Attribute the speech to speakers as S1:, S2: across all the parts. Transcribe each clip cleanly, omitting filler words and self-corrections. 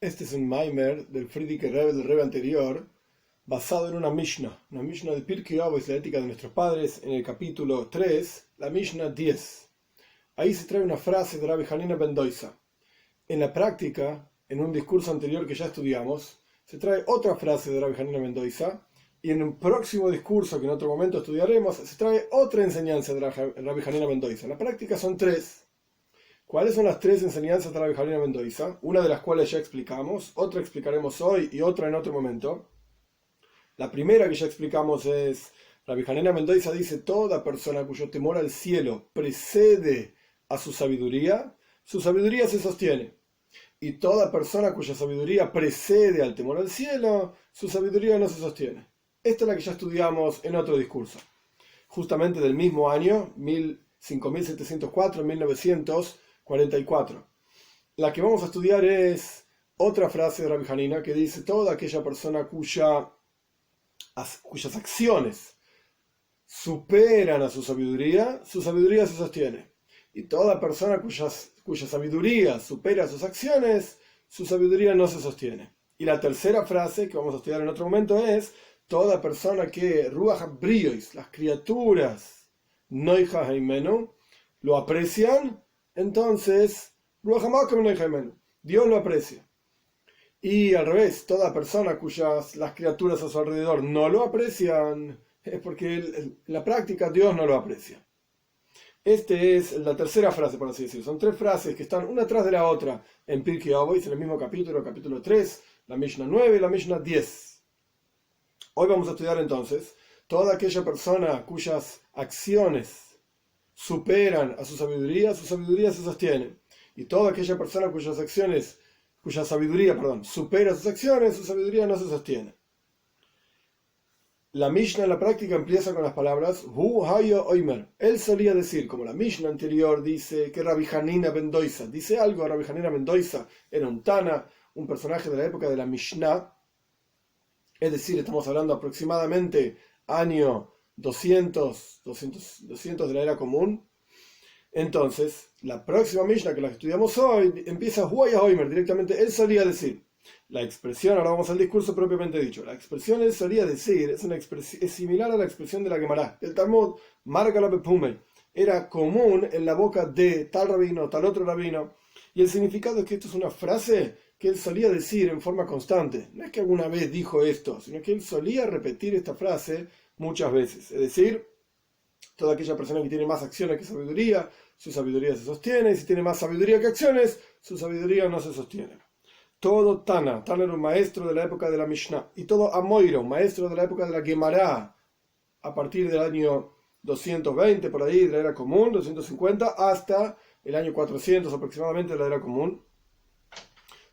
S1: Este es un Maimer del Frierdiker Rebbe, del Rebbe anterior, basado en una Mishnah de Pirkei Avos, la ética de nuestros padres, en el capítulo 3, la Mishnah 10. Ahí se trae una frase de Rabbi Hanina ben Dosa. En la práctica, en un discurso anterior que ya estudiamos, se trae otra frase de Rabbi Hanina ben Dosa, y en un próximo discurso que en otro momento estudiaremos, se trae otra enseñanza de Rabbi Hanina ben Dosa. En la práctica son tres. ¿Cuáles son las tres enseñanzas de Rabbi Hanina ben Dosa? Una de las cuales ya explicamos, otra explicaremos hoy y otra en otro momento. La primera que ya explicamos es, Rabbi Hanina ben Dosa dice: toda persona cuyo temor al cielo precede a su sabiduría se sostiene. Y toda persona cuya sabiduría precede al temor al cielo, su sabiduría no se sostiene. Esta es la que ya estudiamos en otro discurso. Justamente del mismo año, 5704, 1944. La que vamos a estudiar es otra frase de Rabbi Hanina que dice: toda aquella persona cuyas acciones superan a su sabiduría se sostiene. Y toda persona cuya sabiduría supera sus acciones, su sabiduría no se sostiene. Y la tercera frase que vamos a estudiar en otro momento es: toda persona que Ruach Briois, las criaturas, Noicha Heimenu, lo aprecian, entonces Ruach HaMakom Noicha Heimenu, Dios lo aprecia. Y al revés, toda persona las criaturas a su alrededor no lo aprecian, es porque en la práctica Dios no lo aprecia. Esta es la tercera frase, por así decirlo. Son tres frases que están una tras de la otra en Pirkei Avos, en el mismo capítulo 3, la Mishnah 9 y la Mishnah 10. Hoy vamos a estudiar entonces: toda aquella persona cuyas acciones superan a su sabiduría se sostiene. Y toda aquella persona cuya sabiduría supera sus acciones, su sabiduría no se sostiene. La Mishnah en la práctica empieza con las palabras Hu Hayo Oimer. Él solía decir, como la Mishnah anterior dice que Rabbi Hanina ben Dosa dice algo. Rabbi Hanina ben Dosa era un Tana, un personaje de la época de la Mishnah, es decir, estamos hablando aproximadamente año 200 de la era común. Entonces, la próxima Mishnah que la estudiamos hoy empieza Hu Hayo Oimer directamente. Él solía decir. La expresión, ahora vamos al discurso propiamente dicho. La expresión él solía decir es similar a la expresión de la Gemara. El Talmud marca la Pepumel. Era común en la boca de tal rabino, tal otro rabino. Y el significado es que esto es una frase que él solía decir en forma constante. No es que alguna vez dijo esto, sino que él solía repetir esta frase muchas veces. Es decir, toda aquella persona que tiene más acciones que sabiduría, su sabiduría se sostiene. Y si tiene más sabiduría que acciones, su sabiduría no se sostiene. Todo Tana era un maestro de la época de la Mishnah, y todo Amoira, un maestro de la época de la Gemara, a partir del año 220, por ahí, de la era común, 250, hasta el año 400 aproximadamente de la era común.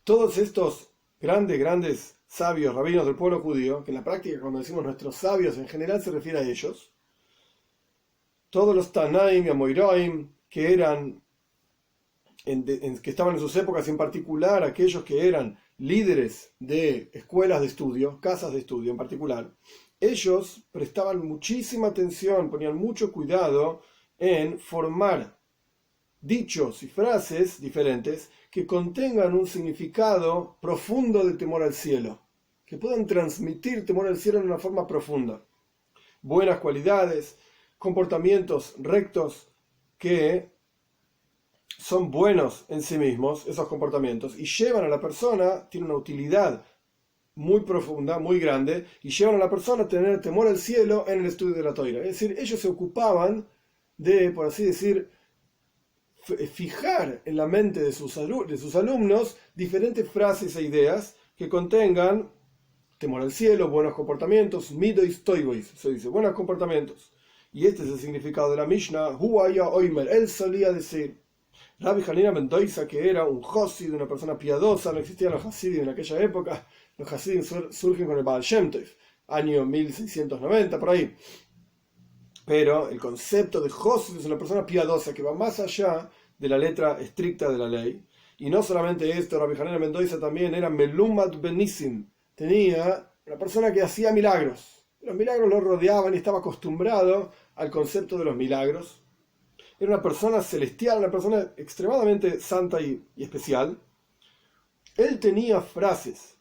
S1: Todos estos grandes sabios, rabinos del pueblo judío, que en la práctica cuando decimos nuestros sabios en general se refiere a ellos, todos los Tanaim y Amoiraim que eran que estaban en sus épocas, en particular aquellos que eran líderes de escuelas de estudio, casas de estudio en particular, ellos prestaban muchísima atención, ponían mucho cuidado en formar dichos y frases diferentes que contengan un significado profundo de temor al cielo, que puedan transmitir temor al cielo en una forma profunda. Buenas cualidades, comportamientos rectos que son buenos en sí mismos, esos comportamientos, y llevan a la persona, tiene una utilidad muy profunda, muy grande, y llevan a la persona a tener temor al cielo en el estudio de la Torá. Es decir, ellos se ocupaban de, por así decir, fijar en la mente de sus alumnos diferentes frases e ideas que contengan temor al cielo, buenos comportamientos, midois toivois, se dice, buenos comportamientos. Y este es el significado de la Mishnah, Hu Haya Oimer. Él solía decir. Rabbi Hanina ben Dosa, que era un Hasid, una persona piadosa, no existían los Hasidim en aquella época. Los Hasidim surgen con el Baal Shem Tov, año 1690, por ahí. Pero el concepto de Hasid es una persona piadosa que va más allá de la letra estricta de la ley. Y no solamente esto, Rabbi Hanina ben Dosa también era Melumat Benissim. Tenía una persona que hacía milagros. Los milagros lo rodeaban y estaba acostumbrado al concepto de los milagros. Era una persona celestial, una persona extremadamente santa y especial. Él tenía frases,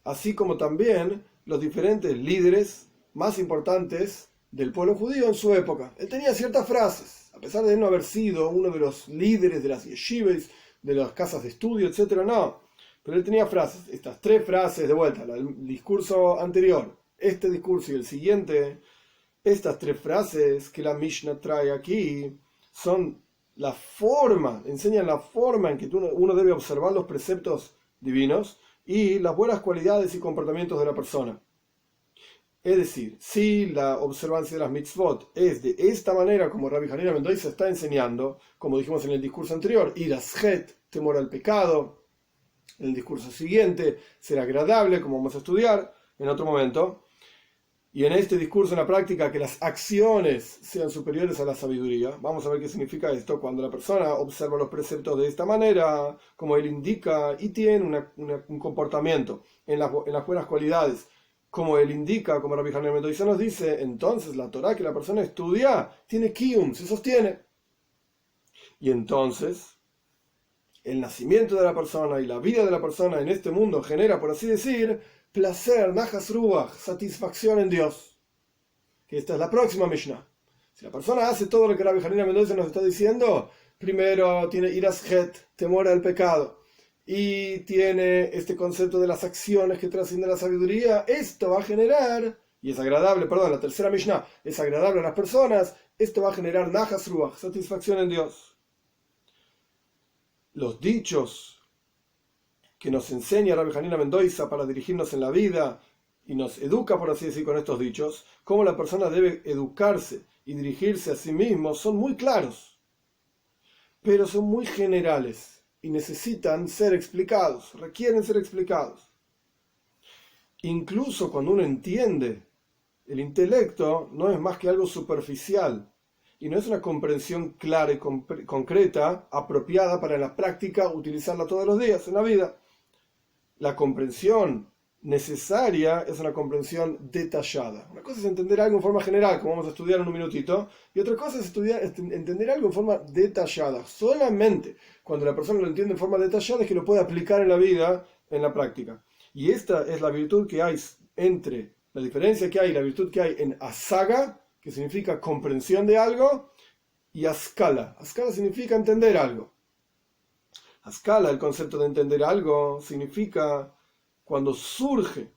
S1: así como también los diferentes líderes más importantes del pueblo judío en su época. Él tenía ciertas frases, a pesar de no haber sido uno de los líderes de las yeshivas, de las casas de estudio, etcétera, no. Pero él tenía frases, estas tres frases de vuelta, el discurso anterior, este discurso y el siguiente, estas tres frases que la Mishnah trae aquí son la forma, enseñan la forma en que uno debe observar los preceptos divinos y las buenas cualidades y comportamientos de la persona. Es decir, si la observancia de las mitzvot es de esta manera como Rabbi Hanina ben Dosa está enseñando, como dijimos en el discurso anterior, irashet, temor al pecado, en el discurso siguiente, ser agradable, como vamos a estudiar en otro momento, y en este discurso, en la práctica, que las acciones sean superiores a la sabiduría. Vamos a ver qué significa esto cuando la persona observa los preceptos de esta manera, como él indica, y tiene un comportamiento en las buenas cualidades, como él indica, como Rabbi Hanina ben Dosa nos dice, entonces la Torá que la persona estudia tiene kiyum, se sostiene. Y entonces el nacimiento de la persona y la vida de la persona en este mundo genera, por así decir, placer, najas ruach, satisfacción en Dios. Que esta es la próxima Mishnah. Si la persona hace todo lo que Rabbi Hanina ben Dosa nos está diciendo, primero tiene irashet, temor al pecado, y tiene este concepto de las acciones que trascienden la sabiduría, esto va a generar, y es agradable, perdón, la tercera Mishnah, es agradable a las personas, esto va a generar najas ruach, satisfacción en Dios. Los dichos que nos enseña Rabbi Hanina ben Dosa para dirigirnos en la vida y nos educa, por así decir, con estos dichos, cómo la persona debe educarse y dirigirse a sí mismo, son muy claros, pero son muy generales y necesitan ser explicados, requieren ser explicados. Incluso cuando uno entiende, el intelecto no es más que algo superficial y no es una comprensión clara y concreta, apropiada para en la práctica utilizarla todos los días en la vida. La comprensión necesaria es una comprensión detallada. Una cosa es entender algo en forma general, como vamos a estudiar en un minutito, y otra cosa es entender algo en forma detallada. Solamente cuando la persona lo entiende en forma detallada es que lo puede aplicar en la vida, en la práctica. Y esta es la virtud que hay entre, la diferencia que hay, la virtud que hay en asaga, que significa comprensión de algo, y askala. Askala significa entender algo. Askala, el concepto de entender algo, significa cuando surge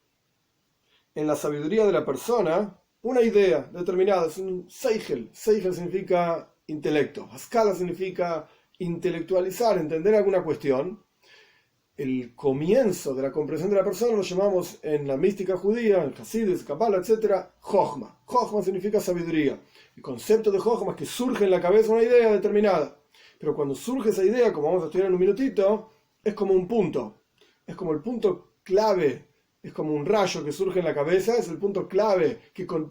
S1: en la sabiduría de la persona una idea determinada, es un seichel. Seichel significa intelecto. Askala significa intelectualizar, entender alguna cuestión. El comienzo de la comprensión de la persona lo llamamos en la mística judía, en Hasidus, Kabbalah, etc., Jochma. Jochma significa sabiduría. El concepto de Jochma es que surge en la cabeza una idea determinada. Pero cuando surge esa idea, como vamos a estudiar en un minutito, es como un punto. Es como el punto clave. Es como un rayo que surge en la cabeza. Es el punto clave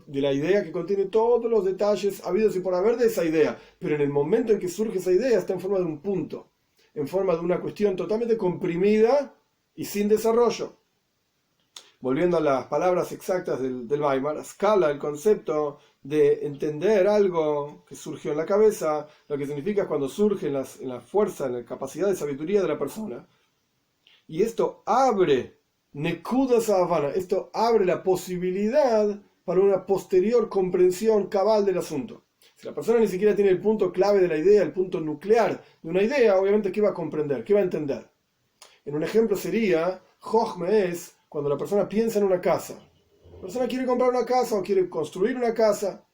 S1: de la idea que contiene todos los detalles habidos y por haber de esa idea. Pero en el momento en que surge esa idea está en forma de un punto. En forma de una cuestión totalmente comprimida y sin desarrollo. Volviendo a las palabras exactas del Weimar, escala el concepto de entender algo que surgió en la cabeza, lo que significa es cuando surge en la fuerza, en la capacidad de sabiduría de la persona. Y esto abre, Nekuda Savana, esto abre la posibilidad para una posterior comprensión cabal del asunto. Si la persona ni siquiera tiene el punto clave de la idea, el punto nuclear de una idea, obviamente, ¿qué va a comprender? ¿Qué va a entender? En un ejemplo sería, Jochme es cuando la persona piensa en una casa. La persona quiere comprar una casa o quiere construir una casa.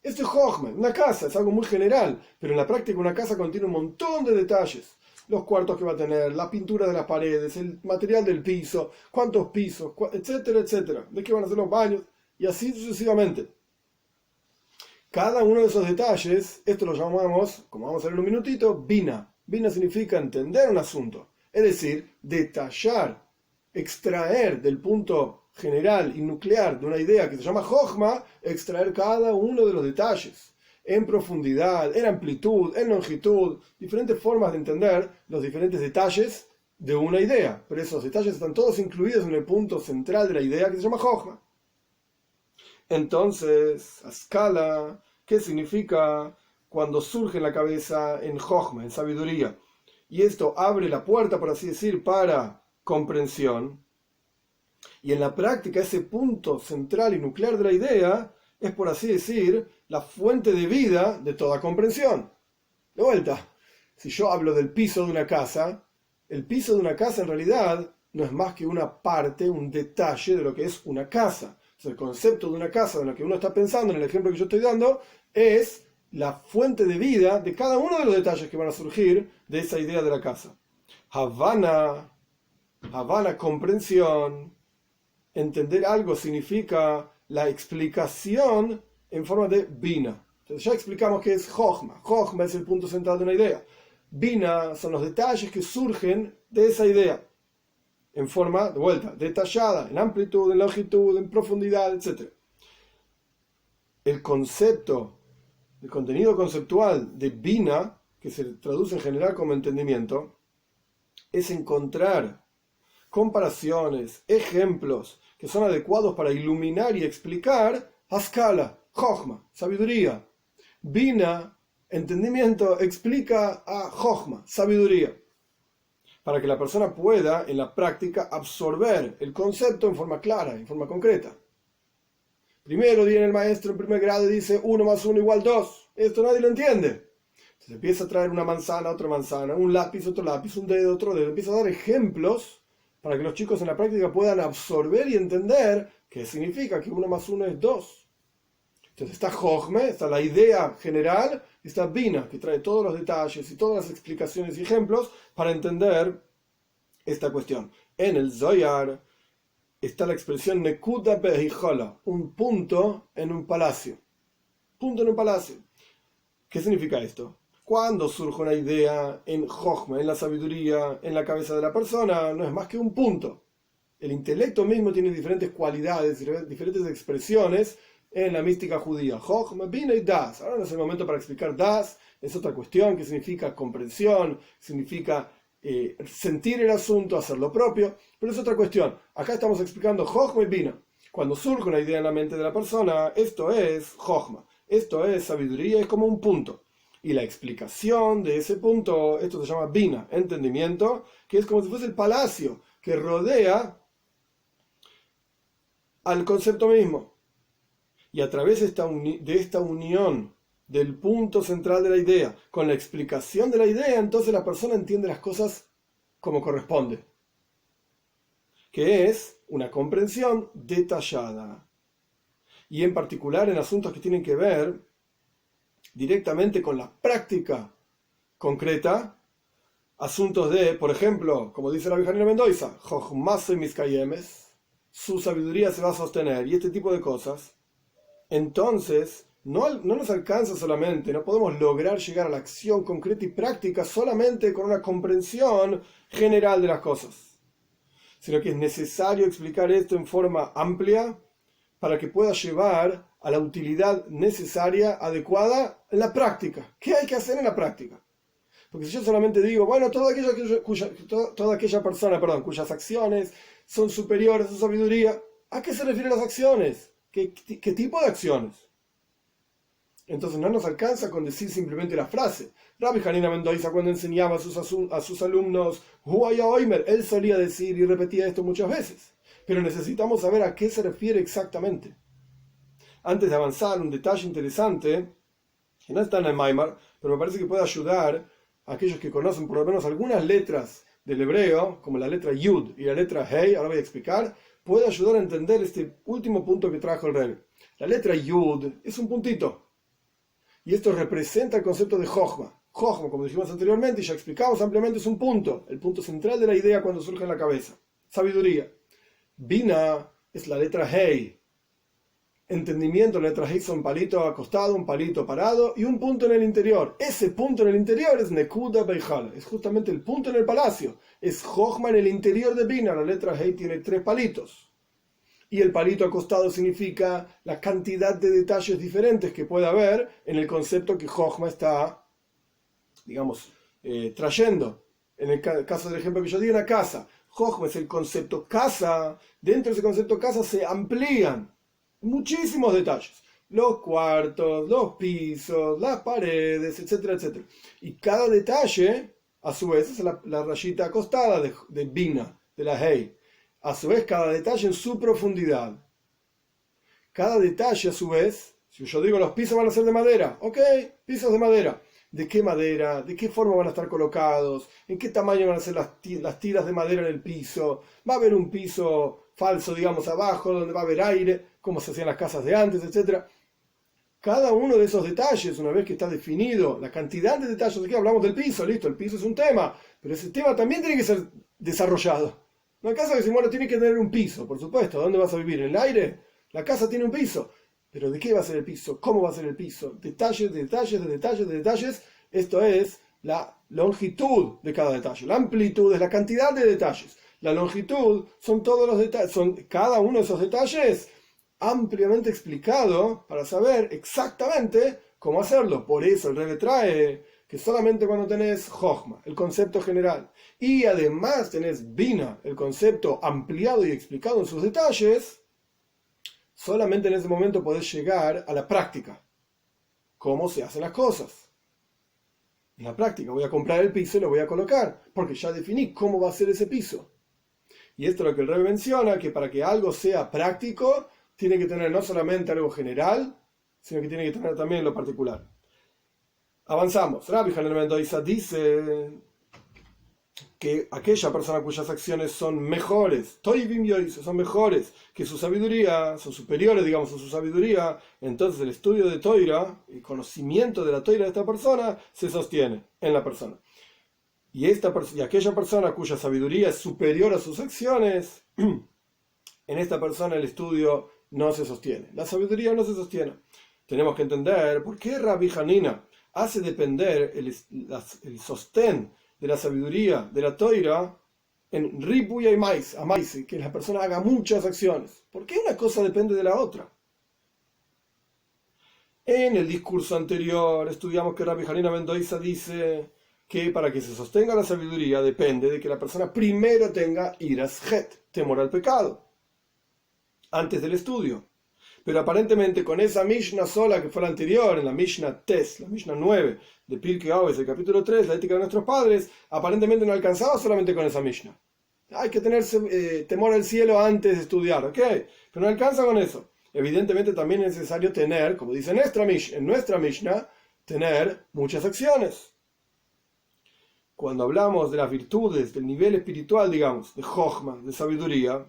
S1: Esto es Jochme, una casa, es algo muy general, pero en la práctica una casa contiene un montón de detalles. Los cuartos que va a tener, la pintura de las paredes, el material del piso, cuántos pisos, etcétera, etcétera. De qué van a ser los baños, y así sucesivamente. Cada uno de esos detalles, esto lo llamamos, como vamos a ver en un minutito, bina. Bina significa entender un asunto, es decir, detallar, extraer del punto general y nuclear de una idea que se llama Jochma, extraer cada uno de los detalles, en profundidad, en amplitud, en longitud, diferentes formas de entender los diferentes detalles de una idea, pero esos detalles están todos incluidos en el punto central de la idea que se llama Jochma. Entonces, Askala, ¿qué significa cuando surge en la cabeza en Jochma, en sabiduría? y esto abre la puerta, por así decir, para comprensión. Y en la práctica ese punto central y nuclear de la idea es, por así decir, la fuente de vida de toda comprensión. De vuelta, si yo hablo del piso de una casa, el piso de una casa en realidad no es más que una parte, un detalle de lo que es una casa. O sea, el concepto de una casa, de lo que uno está pensando en el ejemplo que yo estoy dando, es la fuente de vida de cada uno de los detalles que van a surgir de esa idea de la casa. Havana, comprensión. Entender algo significa la explicación en forma de bina. Entonces ya explicamos qué es Jochma. Jochma es el punto central de una idea. Bina son los detalles que surgen de esa idea, en forma, de vuelta, detallada, en amplitud, en longitud, en profundidad, etc. El concepto, el contenido conceptual de Bina, que se traduce en general como entendimiento, es encontrar comparaciones, ejemplos que son adecuados para iluminar y explicar Haskala, Jochma, sabiduría. Bina, entendimiento, explica a Jochma, sabiduría, para que la persona pueda en la práctica absorber el concepto en forma clara, en forma concreta. Primero viene el maestro en primer grado y dice 1 más 1 igual 2. Esto nadie lo entiende. Entonces empieza a traer una manzana, otra manzana, un lápiz, otro lápiz, un dedo, otro dedo. Empieza a dar ejemplos para que los chicos en la práctica puedan absorber y entender qué significa que 1 más 1 es 2. Entonces está Jochme, está la idea general, y está Bina, que trae todos los detalles y todas las explicaciones y ejemplos para entender esta cuestión. En el Zohar está la expresión Nekuda Behijola, un punto en un palacio. Punto en un palacio. ¿Qué significa esto? Cuando surge una idea en Jochme, en la sabiduría, en la cabeza de la persona, no es más que un punto. El intelecto mismo tiene diferentes cualidades, diferentes expresiones en la mística judía. Jochme, Bina y Das. Ahora no es el momento para explicar Das, es otra cuestión que significa comprensión, significa sentir el asunto, hacer lo propio, pero es otra cuestión. Acá estamos explicando Jochma y Bina. Cuando surge una idea en la mente de la persona, esto es Jochma, esto es sabiduría, es como un punto. Y la explicación de ese punto, esto se llama Bina, entendimiento, que es como si fuese el palacio que rodea al concepto mismo. Y a través de esta unión del punto central de la idea con la explicación de la idea, entonces la persona entiende las cosas como corresponde, que es una comprensión detallada. Y en particular en asuntos que tienen que ver directamente con la práctica concreta, asuntos de, por ejemplo, como dice la Rabbi Mendoza, Jochmaso y Miskayemes, su sabiduría se va a sostener, y este tipo de cosas. Entonces, no nos alcanza solamente, no podemos lograr llegar a la acción concreta y práctica solamente con una comprensión general de las cosas, sino que es necesario explicar esto en forma amplia para que pueda llevar a la utilidad necesaria, adecuada en la práctica. ¿Qué hay que hacer en la práctica? Porque si yo solamente digo, bueno, toda aquella persona, cuyas acciones son superiores a su sabiduría, ¿a qué se refieren las acciones? ¿Qué tipo de acciones? Entonces no nos alcanza con decir simplemente la frase. Rabbi Hanina Mendoza, cuando enseñaba a sus alumnos Huaya Oimer, él solía decir y repetía esto muchas veces. Pero necesitamos saber a qué se refiere exactamente. Antes de avanzar, un detalle interesante, que no está en el Maimar, pero me parece que puede ayudar a aquellos que conocen por lo menos algunas letras del hebreo, como la letra Yud y la letra Hei, ahora voy a explicar, puede ayudar a entender este último punto que trajo el Rebbe. La letra Yud es un puntito. Y esto representa el concepto de Jochma. Jochma, como dijimos anteriormente y ya explicamos ampliamente, es un punto. El punto central de la idea cuando surge en la cabeza. Sabiduría. Bina es la letra Hei. Entendimiento, la letra Hei son un palito acostado, un palito parado y un punto en el interior. Ese punto en el interior es Nekuda Beijal. Es justamente el punto en el palacio. Es Jochma en el interior de Bina. La letra Hei tiene 3 palitos. Y el palito acostado significa la cantidad de detalles diferentes que puede haber en el concepto que Jochma está, digamos, trayendo. En el caso del ejemplo que yo di, una casa. Jochma es el concepto casa. Dentro de ese concepto casa se amplían muchísimos detalles. Los cuartos, los pisos, las paredes, etcétera, etcétera. Y cada detalle A su vez, esa es la rayita acostada de Bina, de la Hei. A su vez, cada detalle en su profundidad. Cada detalle, a su vez, si yo digo los pisos van a ser de madera, ok, pisos de madera. ¿De qué madera? ¿De qué forma van a estar colocados? ¿En qué tamaño van a ser las tiras de madera en el piso? ¿Va a haber un piso falso, digamos, abajo, donde va a haber aire, como se hacían las casas de antes, etcétera? Cada uno de esos detalles, una vez que está definido la cantidad de detalles, aquí hablamos del piso, listo, el piso es un tema, pero ese tema también tiene que ser desarrollado. No hay casa que decir, bueno, tiene que tener un piso, por supuesto. ¿Dónde vas a vivir? ¿En el aire? La casa tiene un piso. Pero ¿de qué va a ser el piso? ¿Cómo va a ser el piso? Detalles, de detalles, de detalles, de detalles. Esto es la longitud de cada detalle. La amplitud es la cantidad de detalles. La longitud son todos los detalles, son cada uno de esos detalles ampliamente explicado para saber exactamente cómo hacerlo. Por eso el Rebbe trae que solamente cuando tenés Jochma, el concepto general, y además tenés Bina, el concepto ampliado y explicado en sus detalles, solamente en ese momento podés llegar a la práctica. ¿Cómo se hacen las cosas? En la práctica voy a comprar el piso y lo voy a colocar, porque ya definí cómo va a ser ese piso. Y esto es lo que el Rebbe menciona, que para que algo sea práctico, tiene que tener no solamente algo general, sino que tiene que tener también lo particular. Avanzamos. Rabbi Hanan ben Dosa dice que aquella persona cuyas acciones son mejores, Toivim Yois, son mejores que su sabiduría, son superiores, digamos, a su sabiduría, entonces el estudio de Toira, el conocimiento de la Toira de esta persona, se sostiene en la persona. Y aquella persona cuya sabiduría es superior a sus acciones, en esta persona el estudio no se sostiene. La sabiduría no se sostiene. Tenemos que entender por qué Rabbi Hanina hace depender el sostén de la sabiduría de la Toira en Ripuya y Maise, que la persona haga muchas acciones. ¿Por qué una cosa depende de la otra? En el discurso anterior estudiamos que Rabbi Hanina ben Dosa dice que para que se sostenga la sabiduría depende de que la persona primero tenga iras het, temor al pecado, antes del estudio. Pero aparentemente con esa Mishnah sola que fue la anterior, en la Mishnah Tes, la Mishnah 9 de Pirkei Avos, el capítulo 3, la ética de nuestros padres, aparentemente no alcanzaba solamente con esa Mishnah. Hay que tener temor al cielo antes de estudiar, ¿ok? Pero no alcanza con eso. Evidentemente también es necesario tener, como dice en nuestra Mishnah, tener muchas acciones. Cuando hablamos de las virtudes, del nivel espiritual, digamos, de Jochma, de sabiduría,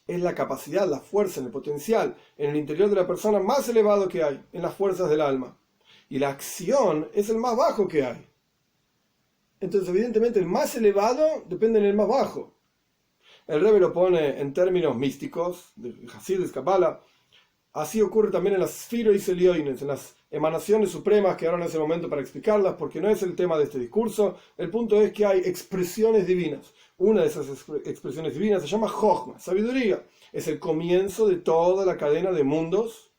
S1: es la capacidad, la fuerza, el potencial en el interior de la persona más elevado que hay, en las fuerzas del alma. Y la acción es el más bajo que hay. Entonces, evidentemente, el más elevado depende del más bajo. El Rebbe lo pone en términos místicos, de Hasidus, Kabbalah. Así ocurre también en las Sfirot y Selioines, en las emanaciones supremas, que ahora en ese momento para explicarlas, porque no es el tema de este discurso. El punto es que hay expresiones divinas. Una de esas expresiones divinas se llama Jochma, sabiduría. Es el comienzo de toda la cadena de mundos,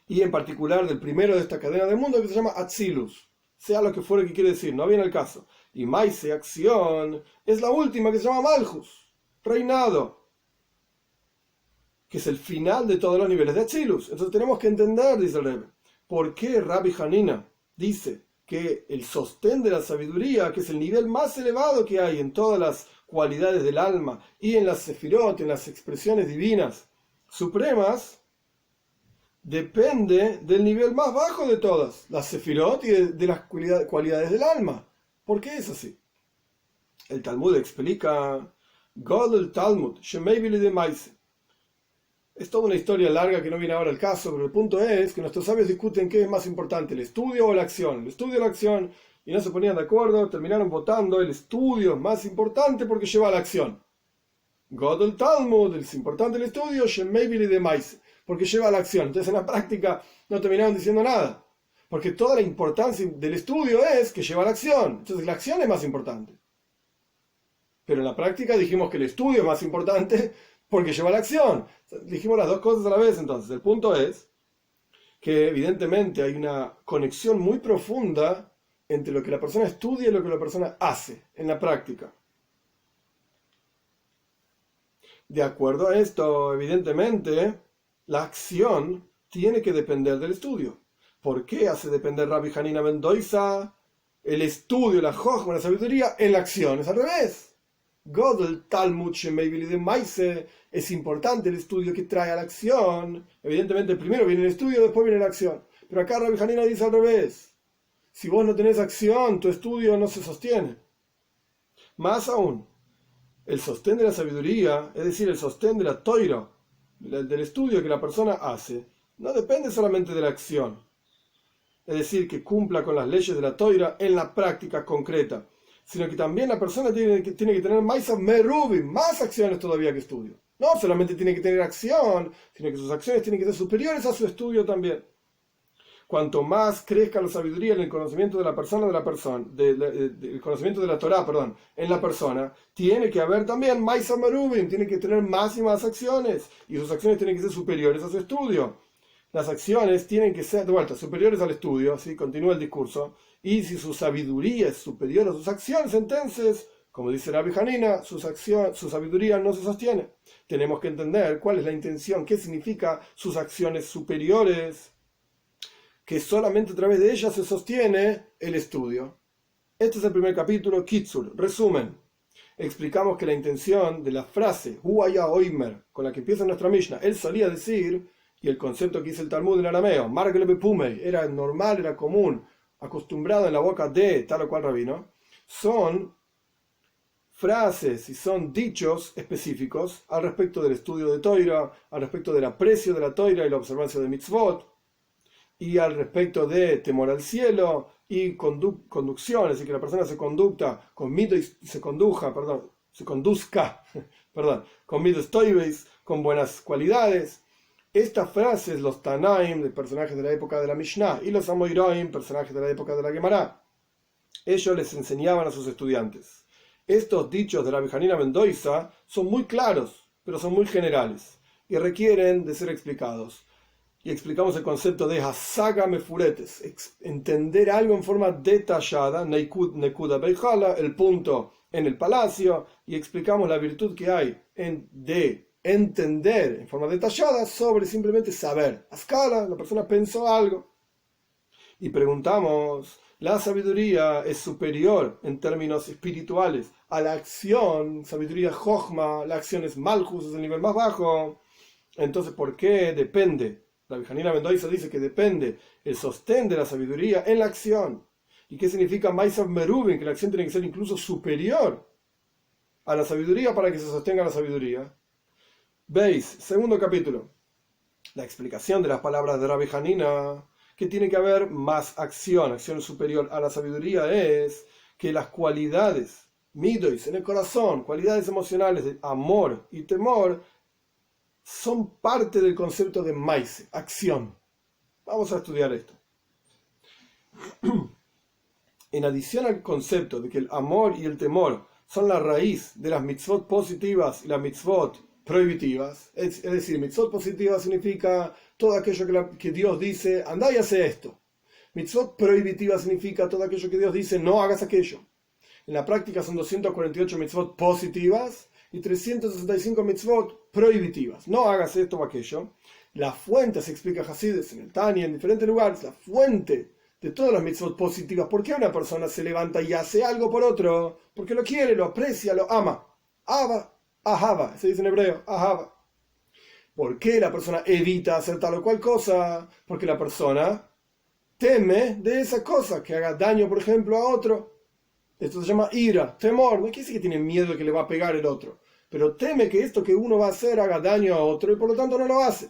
S1: y en particular del primero de esta cadena de mundos, que se llama Atzilus. Sea lo que fuera que quiere decir, no viene al caso. Y Maise, acción, es la última, que se llama Malchus, reinado, que es el final de todos los niveles de Atzilus. Entonces tenemos que entender, dice el Rebbe, por qué Rabbi Hanina dice que el sostén de la sabiduría, que es el nivel más elevado que hay en todas las cualidades del alma y en las sefirot, en las expresiones divinas supremas, depende del nivel más bajo de todas, las sefirot y de las cualidades del alma. ¿Por qué es así? El Talmud explica, God el Talmud, Shemeibili de Maise. Es toda una historia larga que no viene ahora al caso, pero el punto es que nuestros sabios discuten qué es más importante, el estudio o la acción. El estudio o la acción, y no se ponían de acuerdo, terminaron votando el estudio es más importante porque lleva a la acción. God el Talmud, es importante el estudio, Shemeibili de Maise, porque lleva a la acción. Entonces en la práctica no terminaron diciendo nada, porque toda la importancia del estudio es que lleva a la acción. Entonces la acción es más importante. Pero en la práctica dijimos que el estudio es más importante porque lleva a la acción. Dijimos las dos cosas a la vez. Entonces el punto es que evidentemente hay una conexión muy profunda entre lo que la persona estudia y lo que la persona hace en la práctica. De acuerdo a esto, evidentemente, la acción tiene que depender del estudio. ¿Por qué hace depender Rabbi Hanina ben Dosa el estudio, la jochma, la sabiduría en la acción. Es al revés. Godel Talmud Shemeivili de Maise, es importante el estudio que trae a la acción. Evidentemente primero viene el estudio, después viene la acción. Pero acá Rabbi Hanina dice al revés. Si vos no tenés acción, tu estudio no se sostiene. Más aún, el sostén de la sabiduría, es decir, el sostén de la toira, del estudio que la persona hace, no depende solamente de la acción. Es decir, que cumpla con las leyes de la toira en la práctica concreta, sino que también la persona tiene que tener más acciones todavía que estudio. No solamente tiene que tener acción, sino que sus acciones tienen que ser superiores a su estudio también. Cuanto más crezca la sabiduría en el conocimiento de la persona, del conocimiento de la Torá, en la persona, tiene que haber también tiene que tener más y más acciones, y sus acciones tienen que ser superiores a su estudio. Las acciones tienen que ser, de vuelta, superiores al estudio, ¿sí? Continúa el discurso, y si su sabiduría es superior a sus acciones, entonces, como dice Rabbi Hanina, su sabiduría no se sostiene. Tenemos que entender cuál es la intención, qué significa sus acciones superiores, que solamente a través de ellas se sostiene el estudio. Este es el primer capítulo, Kitzur, resumen. Explicamos que la intención de la frase Hu haya oimer, con la que empieza nuestra Mishnah, él solía decir, y el concepto que dice el Talmud en arameo, Margle Pumei, era normal, era común, acostumbrado en la boca de tal o cual rabino, son frases y son dichos específicos al respecto del estudio de Toira, al respecto del aprecio de la Toira y la observancia de mitzvot, y al respecto de temor al cielo y conducción, es decir, que la persona se conduzca con con midos toives, con buenas cualidades. Estas frases, los Tanaim, de personajes de la época de la Mishnah, y los Amoiroim, personajes de la época de la Gemara, ellos les enseñaban a sus estudiantes. Estos dichos de Rabbi Hanina ben Dosa son muy claros, pero son muy generales, y requieren de ser explicados. Y explicamos el concepto de hasaga mefuretes, entender algo en forma detallada, nekuda beijala, el punto en el palacio, y explicamos la virtud que hay de entender en forma detallada sobre simplemente saber. A escala, la persona pensó algo. Y preguntamos, ¿la sabiduría es superior en términos espirituales a la acción? Sabiduría jochma, la acción es malchus, es el nivel más bajo. Entonces, ¿por qué depende? Rabbi Hanina ben Dosa dice que depende el sostén de la sabiduría en la acción. ¿Y qué significa Maisav Merubin? Que la acción tiene que ser incluso superior a la sabiduría para que se sostenga la sabiduría. Veis, segundo capítulo. La explicación de las palabras de Rabbi Hanina, que tiene que haber más acción superior a la sabiduría, es que las cualidades, midois, en el corazón, cualidades emocionales de amor y temor, son parte del concepto de maise, acción. Vamos a estudiar esto. En adición al concepto de que el amor y el temor son la raíz de las mitzvot positivas y las mitzvot prohibitivas, es decir, mitzvot positivas significa todo aquello que Dios dice, andá y hace esto. Mitzvot prohibitiva significa todo aquello que Dios dice, no hagas aquello. En la práctica son 248 mitzvot positivas y 365 mitzvot prohibitivas. No hagas esto o aquello. La fuente, se explica Hasides en el Tanya, en diferentes lugares, la fuente de todas las mitzvot positivas. ¿Por qué una persona se levanta y hace algo por otro? Porque lo quiere, lo aprecia, lo ama. Ahava, se dice en hebreo, ahava. ¿Por qué la persona evita hacer tal o cual cosa? Porque la persona teme de esa cosa, que haga daño, por ejemplo, a otro. Esto se llama ira, temor. No quiere decir que tiene miedo que le va a pegar el otro, pero teme que esto que uno va a hacer haga daño a otro y por lo tanto no lo hace.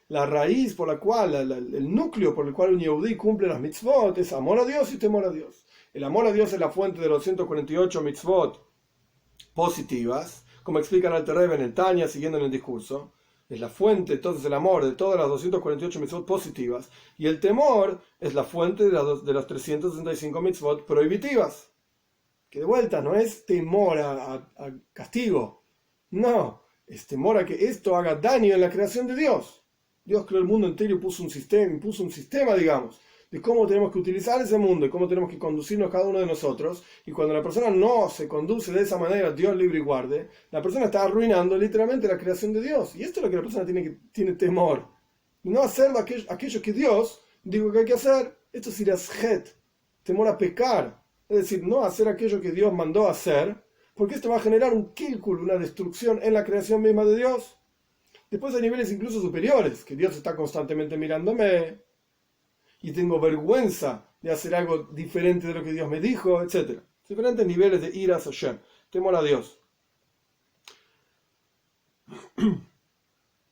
S1: La raíz por la cual, el núcleo por el cual un yehudí cumple las mitzvot es amor a Dios y temor a Dios. El amor a Dios es la fuente de los 148 mitzvot positivas, como explica el Alter Rebbe en el Tanya, siguiendo en el discurso. Es la fuente, entonces, el amor de todas las 248 mitzvot positivas, y el temor es la fuente de las 365 mitzvot prohibitivas. Que de vuelta no es temor a castigo, no, es temor a que esto haga daño en la creación de Dios. Dios creó el mundo entero y impuso un sistema, digamos, de cómo tenemos que utilizar ese mundo y cómo tenemos que conducirnos cada uno de nosotros. Y cuando la persona no se conduce de esa manera, Dios libre y guarde, la persona está arruinando literalmente la creación de Dios. Y esto es lo que la persona tiene temor. Y no hacer aquello que Dios dijo que hay que hacer. Esto es irasjet. temor a pecar, es decir, no hacer aquello que Dios mandó hacer, porque esto va a generar un kilkul, una destrucción en la creación misma de Dios. Después hay niveles incluso superiores, que Dios está constantemente mirándome y tengo vergüenza de hacer algo diferente de lo que Dios me dijo, etc. Diferentes niveles de ira a Hashem, temor a Dios.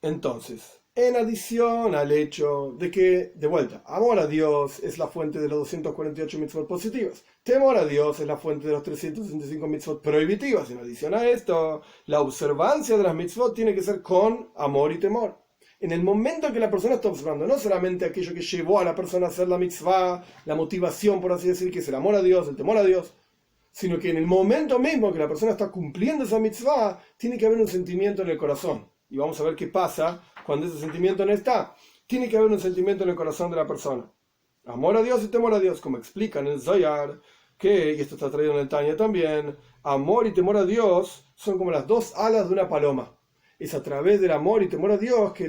S1: Entonces, en adición al hecho de que, de vuelta, amor a Dios es la fuente de los 248 mitzvot positivas, temor a Dios es la fuente de los 365 mitzvot prohibitivas. En adición a esto, la observancia de las mitzvot tiene que ser con amor y temor. En el momento que la persona está observando, no solamente aquello que llevó a la persona a hacer la mitzvah, la motivación, por así decir, que es el amor a Dios, el temor a Dios, sino que en el momento mismo que la persona está cumpliendo esa mitzvah, tiene que haber un sentimiento en el corazón. Y vamos a ver qué pasa cuando ese sentimiento no está. Tiene que haber un sentimiento en el corazón de la persona. Amor a Dios y temor a Dios, como explican en el Zohar, que, y esto está traído en el Tanya también, amor y temor a Dios son como las dos alas de una paloma. Es a través del amor y temor a Dios que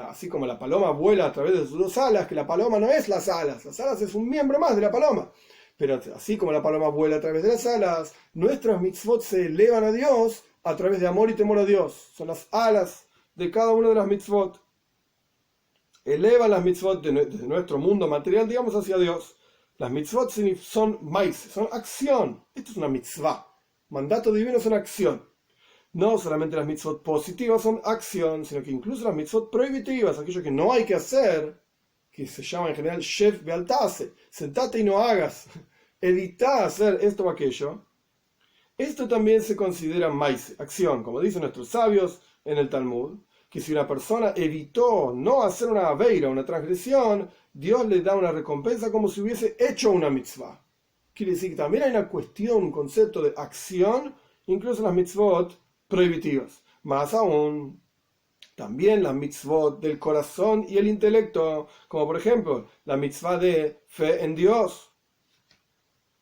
S1: así como la paloma vuela a través de sus dos alas, que la paloma no es las alas es un miembro más de la paloma. Pero así como la paloma vuela a través de las alas, nuestras mitzvot se elevan a Dios a través de amor y temor a Dios. Son las alas de cada una de las mitzvot. Elevan las mitzvot desde nuestro mundo material, digamos, hacia Dios. Las mitzvot son maíz, son acción. Esto es una mitzvah. Mandato divino es una acción. No solamente las mitzvot positivas son acción, sino que incluso las mitzvot prohibitivas, aquello que no hay que hacer, que se llama en general shef bealtase, sentate y no hagas, evita hacer esto o aquello. Esto también se considera maíz, acción, como dicen nuestros sabios en el Talmud, que si una persona evitó no hacer una aveira, una transgresión, Dios le da una recompensa como si hubiese hecho una mitzvah. Quiere decir que también hay una cuestión, un concepto de acción, incluso en las mitzvot prohibitivas. Más aún, también las mitzvot del corazón y el intelecto, como por ejemplo la mitzvah de fe en Dios.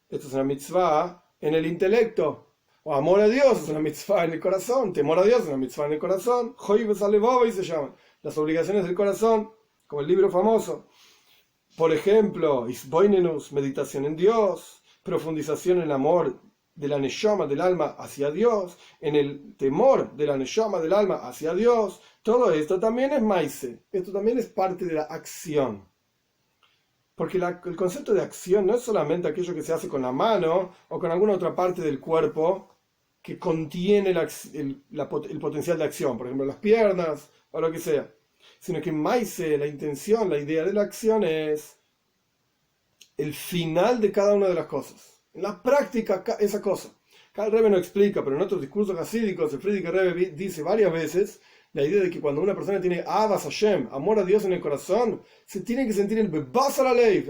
S1: Esto es una mitzvah en el intelecto. O amor a Dios es una mitzvah en el corazón. Temor a Dios es una mitzvah en el corazón. Joibes alevova y se llaman. Las obligaciones del corazón, como el libro famoso. Por ejemplo, isboinenus, meditación en Dios. Profundización en el amor de la neshama, del alma, hacia Dios. En el temor de la neshama, del alma, hacia Dios. Todo esto también es maise. Esto también es parte de la acción. Porque el concepto de acción no es solamente aquello que se hace con la mano o con alguna otra parte del cuerpo que contiene el potencial de acción, por ejemplo las piernas o lo que sea, sino que maise, la intención, la idea de la acción es el final de cada una de las cosas. En la práctica, esa cosa. Acá el Rebbe no explica, pero en otros discursos hasídicos, el Friedrich Rebbe dice varias veces la idea de que cuando una persona tiene Avas Hashem, amor a Dios en el corazón, se tiene que sentir el bebas a la ley,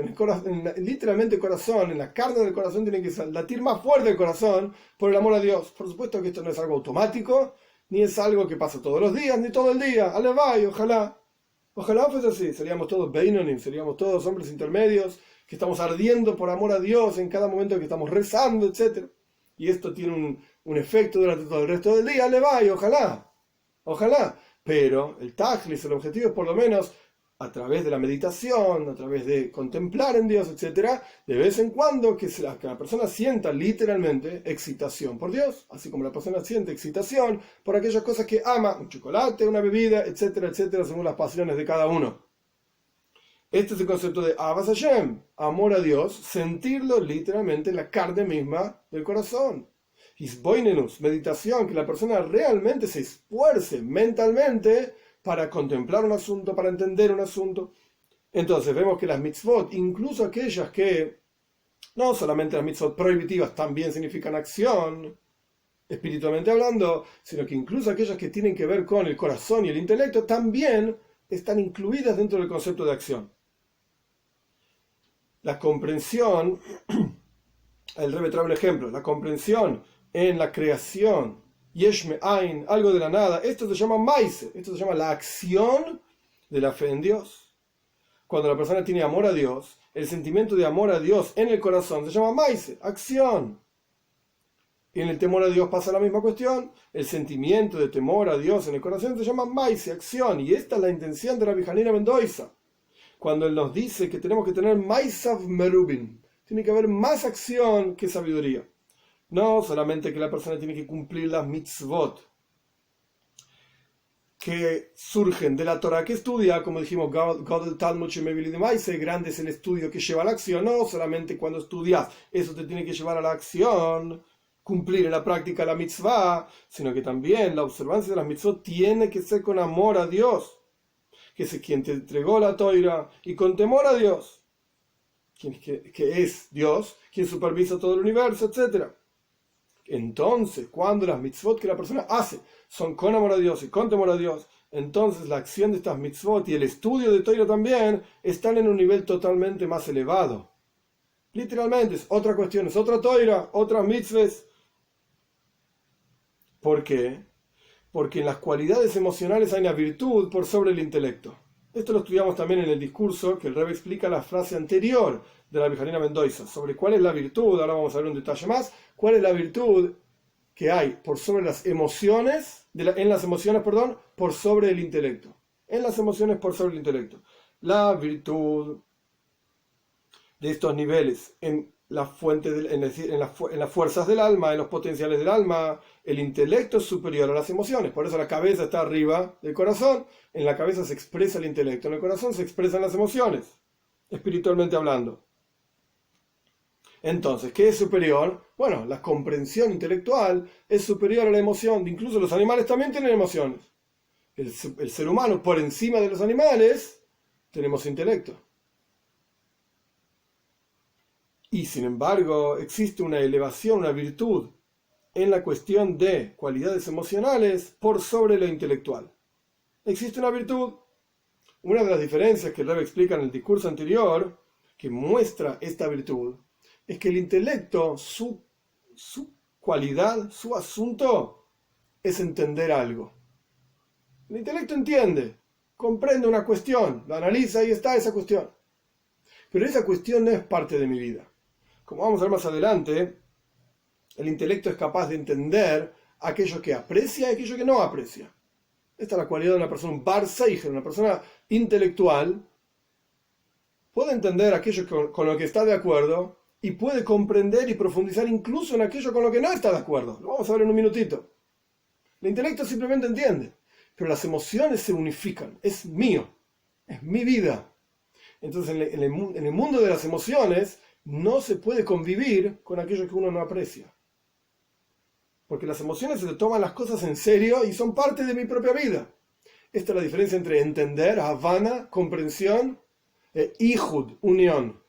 S1: literalmente el corazón, en la carne del corazón tiene que latir más fuerte el corazón por el amor a Dios. Por supuesto que esto no es algo automático, ni es algo que pasa todos los días, ni todo el día. Alevay, ojalá. Ojalá fuese así, seríamos todos Beinonim, seríamos todos hombres intermedios, que estamos ardiendo por amor a Dios en cada momento que estamos rezando, etc. Y esto tiene un efecto durante todo el resto del día, alevay, ojalá. Ojalá, pero el tajlis, el objetivo es por lo menos a través de la meditación, a través de contemplar en Dios, etc., de vez en cuando que la persona sienta literalmente excitación por Dios, así como la persona siente excitación por aquellas cosas que ama, un chocolate, una bebida, etcétera, etcétera, según las pasiones de cada uno. Este es el concepto de Avas Hashem, amor a Dios, sentirlo literalmente en la carne misma del corazón. Isboinenus, meditación, que la persona realmente se esfuerce mentalmente para contemplar un asunto, para entender un asunto. Entonces vemos que las mitzvot, incluso aquellas que no solamente las mitzvot prohibitivas también significan acción, espiritualmente hablando, sino que incluso aquellas que tienen que ver con el corazón y el intelecto también están incluidas dentro del concepto de acción. La comprensión, el Rebbe trae un ejemplo, la comprensión en la creación, yesh me'ain, algo de la nada, esto se llama maise, esto se llama la acción de la fe en Dios. Cuando la persona tiene amor a Dios, el sentimiento de amor a Dios en el corazón se llama maise, acción. Y en el temor a Dios pasa la misma cuestión, el sentimiento de temor a Dios en el corazón se llama maise, acción, y esta es la intención de Rabbi Hanina ben Dosa, cuando él nos dice que tenemos que tener maisav merubin, tiene que haber más acción que sabiduría. No solamente que la persona tiene que cumplir las mitzvot que surgen de la Torah que estudia, como dijimos, God Talmud Shemevili grande es el estudio que lleva a la acción. No solamente cuando estudias, eso te tiene que llevar a la acción, cumplir en la práctica la mitzvah, sino que también la observancia de las mitzvot tiene que ser con amor a Dios, que es quien te entregó la Torah, y con temor a Dios, que es Dios, quien supervisa todo el universo, etc. Entonces, cuando las mitzvot que la persona hace son con amor a Dios y con temor a Dios, entonces la acción de estas mitzvot y el estudio de Torah también están en un nivel totalmente más elevado. Literalmente, es otra cuestión, es otra Torah, otras mitzvahs. ¿Por qué? Porque en las cualidades emocionales hay una virtud por sobre el intelecto. Esto lo estudiamos también en el discurso que el Rebbe explica la frase anterior de la Rabbi Hanina ben Dosa, sobre cuál es la virtud. Ahora vamos a ver un detalle más. ¿Cuál es la virtud que hay por sobre las emociones, en las emociones, por sobre el intelecto? En las emociones por sobre el intelecto. La virtud de estos niveles en la fuente en las fuerzas del alma, en los potenciales del alma, el intelecto es superior a las emociones. Por eso la cabeza está arriba del corazón. En la cabeza se expresa el intelecto, en el corazón se expresan las emociones, espiritualmente hablando. Entonces, ¿qué es superior? Bueno, la comprensión intelectual es superior a la emoción. Incluso los animales también tienen emociones. El ser humano, por encima de los animales, tenemos intelecto. Y sin embargo, existe una elevación, una virtud en la cuestión de cualidades emocionales por sobre lo intelectual. Existe una virtud. Una de las diferencias que el Rebbe explica en el discurso anterior, que muestra esta virtud, es que el intelecto, su cualidad, su asunto, es entender algo. El intelecto entiende, comprende una cuestión, la analiza y está esa cuestión. Pero esa cuestión no es parte de mi vida. Como vamos a ver más adelante, el intelecto es capaz de entender aquello que aprecia y aquello que no aprecia. Esta es la cualidad de una persona, un bar seijer, una persona intelectual. Puede entender aquello con lo que está de acuerdo y puede comprender y profundizar incluso en aquello con lo que no está de acuerdo. Lo vamos a ver en un minutito. El intelecto simplemente entiende, pero las emociones se unifican. Es mío, es mi vida. Entonces en el mundo de las emociones no se puede convivir con aquello que uno no aprecia. Porque las emociones se toman las cosas en serio y son parte de mi propia vida. Esta es la diferencia entre entender, havana, comprensión, e ihud, unión.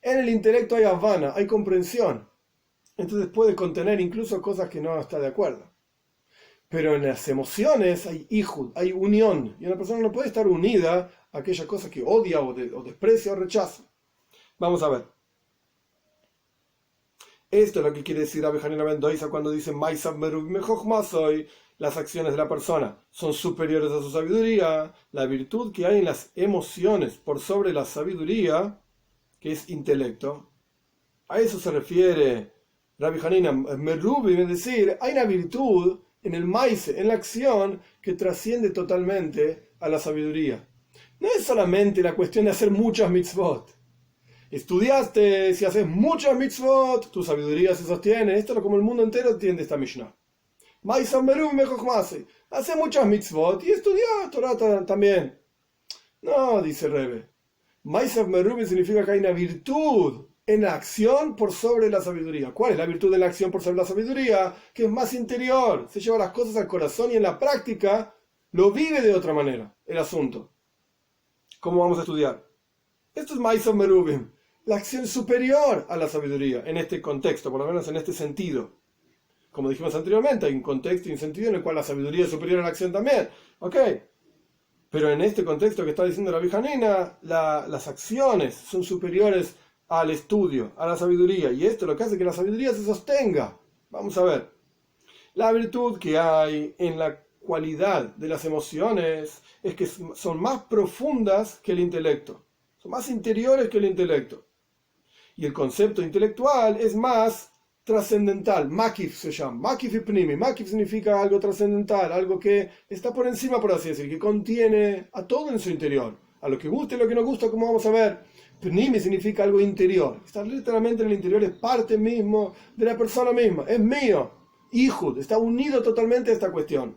S1: En el intelecto hay havana, hay comprensión. Entonces puede contener incluso cosas que no está de acuerdo. Pero en las emociones hay ihud, hay unión. Y una persona no puede estar unida a aquella cosa que odia o desprecia o rechaza. Vamos a ver. Esto es lo que quiere decir Rabbi Hanina ben Dosa cuando dice las acciones de la persona son superiores a su sabiduría. La virtud que hay en las emociones por sobre la sabiduría, que es intelecto, a eso se refiere Rabbi Hanina Merubim, es decir, hay una virtud en el maíz, en la acción, que trasciende totalmente a la sabiduría. No es solamente la cuestión de hacer muchas mitzvot. Estudiaste, si haces muchas mitzvot, tu sabiduría se sostiene. Esto es como el mundo entero entiende esta Mishnah. Hace muchas mitzvot y estudia Torah también. No, dice Rebbe. Ma'asav Merubim significa que hay una virtud en la acción por sobre la sabiduría. ¿Cuál es la virtud de la acción por sobre la sabiduría? Que es más interior, se lleva las cosas al corazón y en la práctica lo vive de otra manera, el asunto. ¿Cómo vamos a estudiar? Esto es Ma'asav Merubim, la acción superior a la sabiduría, en este contexto, por lo menos en este sentido. Como dijimos anteriormente, hay un contexto y un sentido en el cual la sabiduría es superior a la acción también. Ok. Pero en este contexto que está diciendo Rabbi Hanina, las acciones son superiores al estudio, a la sabiduría. Y esto es lo que hace que la sabiduría se sostenga. Vamos a ver. La virtud que hay en la cualidad de las emociones es que son más profundas que el intelecto. Son más interiores que el intelecto. Y el concepto intelectual es más trascendental. Makif se llama. Makif y pnimi. Makif significa algo trascendental, algo que está por encima, por así decir, que contiene a todo en su interior. A lo que gusta y lo que no gusta, como vamos a ver. Pnimi significa algo interior. Está literalmente en el interior, es parte mismo de la persona misma. Es mío. Ihud, está unido totalmente a esta cuestión.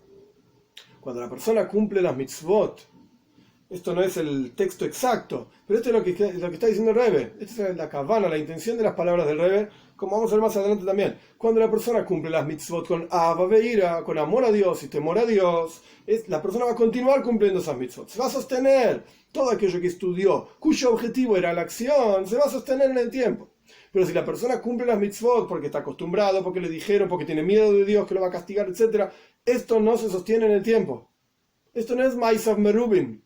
S1: Cuando la persona cumple las mitzvot, esto no es el texto exacto, pero esto es lo que está diciendo el Rebbe. Esta es la kavana, la intención de las palabras del Rebbe, como vamos a ver más adelante también. Cuando la persona cumple las mitzvot con Ava Veira, con amor a Dios y temor a Dios, la persona va a continuar cumpliendo esas mitzvot. Se va a sostener todo aquello que estudió, cuyo objetivo era la acción, se va a sostener en el tiempo. Pero si la persona cumple las mitzvot porque está acostumbrado, porque le dijeron, porque tiene miedo de Dios que lo va a castigar, etc., esto no se sostiene en el tiempo. Esto no es Maisav Merubin.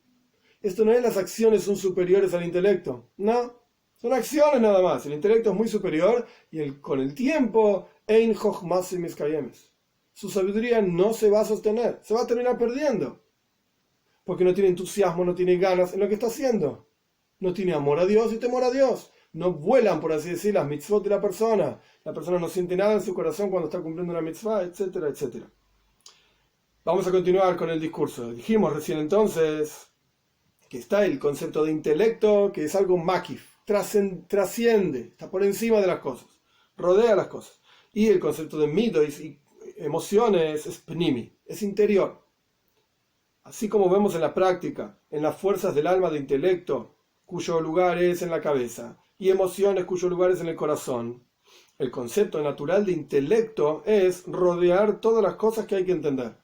S1: Esto no es las acciones son superiores al intelecto. No, son acciones nada más. El intelecto es muy superior y con el tiempo, Ein Chochmas Miskayemes. Su sabiduría no se va a sostener, se va a terminar perdiendo. Porque no tiene entusiasmo, no tiene ganas en lo que está haciendo. No tiene amor a Dios y temor a Dios. No vuelan, por así decir, las mitzvot de la persona. La persona no siente nada en su corazón cuando está cumpliendo una mitzvah, etcétera, etcétera. Vamos a continuar con el discurso. Dijimos recién entonces que está el concepto de intelecto, que es algo makif, trasciende, está por encima de las cosas, rodea las cosas. Y el concepto de midos y emociones es pnimi, es interior. Así como vemos en la práctica, en las fuerzas del alma de intelecto, cuyo lugar es en la cabeza, y emociones cuyo lugar es en el corazón, el concepto natural de intelecto es rodear todas las cosas que hay que entender.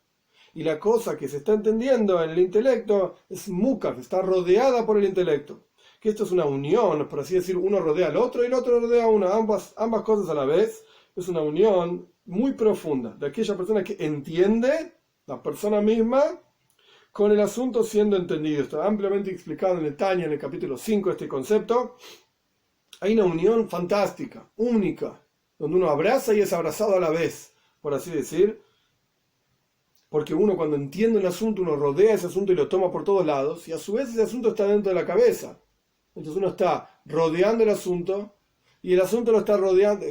S1: Y la cosa que se está entendiendo en el intelecto es mukaf, está rodeada por el intelecto. Que esto es una unión, por así decir, uno rodea al otro y el otro rodea a uno, ambas cosas a la vez. Es una unión muy profunda de aquella persona que entiende, la persona misma, con el asunto siendo entendido. Está ampliamente explicado en el Tanya, en el capítulo 5, este concepto. Hay una unión fantástica, única, donde uno abraza y es abrazado a la vez, por así decir. Porque uno cuando entiende un asunto, uno rodea ese asunto y lo toma por todos lados, y a su vez ese asunto está dentro de la cabeza. Entonces uno está rodeando el asunto, y el asunto lo está rodeando